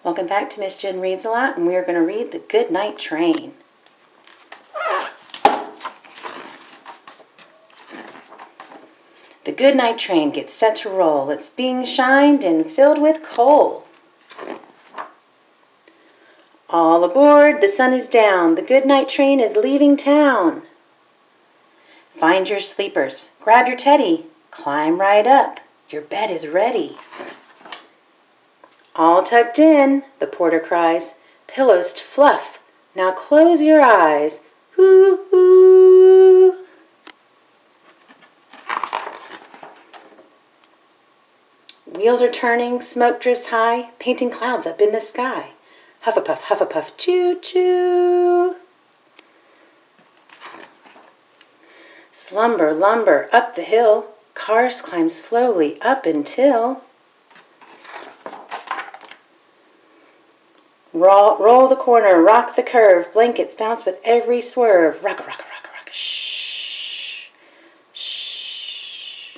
Welcome back to Miss Jen Reads a Lot, and we are going to read The Goodnight Train. The goodnight train gets set to roll. It's being shined and filled with coal. All aboard, the sun is down. The goodnight train is leaving town. Find your sleepers. Grab your teddy. Climb right up. Your bed is ready. All tucked in, the porter cries. Pillows to fluff. Now close your eyes. Hoo-hoo. Wheels are turning, smoke drifts high, painting clouds up in the sky. Huff-a-puff, choo-choo. Slumber, lumber, up the hill. Cars climb slowly up until... Roll the corner, rock the curve, blankets bounce with every swerve. Rock, rock, rock, rock, shh, shh.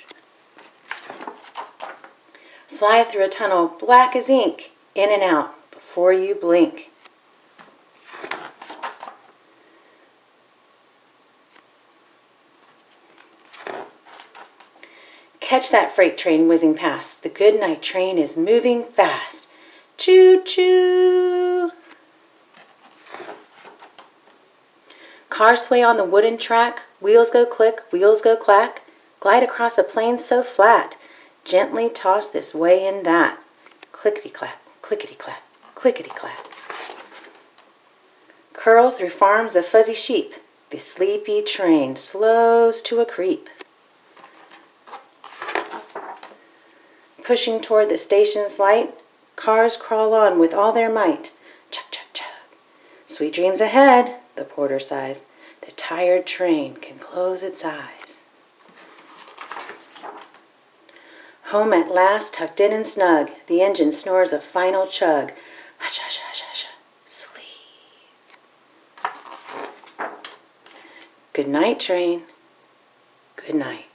Fly through a tunnel, black as ink, in and out, before you blink. Catch that freight train whizzing past. The goodnight train is moving fast. Choo-choo. Cars sway on the wooden track. Wheels go click, wheels go clack. Glide across a plain so flat. Gently toss this way and that. Clickety-clack, clickety-clack, clickety-clack. Curl through farms of fuzzy sheep. The sleepy train slows to a creep. Pushing toward the station's light, cars crawl on with all their might. Chug, chug, chug. Sweet dreams ahead, the porter sighs. The tired train can close its eyes. Home at last, tucked in and snug. The engine snores a final chug. Hush, hush, hush, hush, sleep. Good night, train. Good night.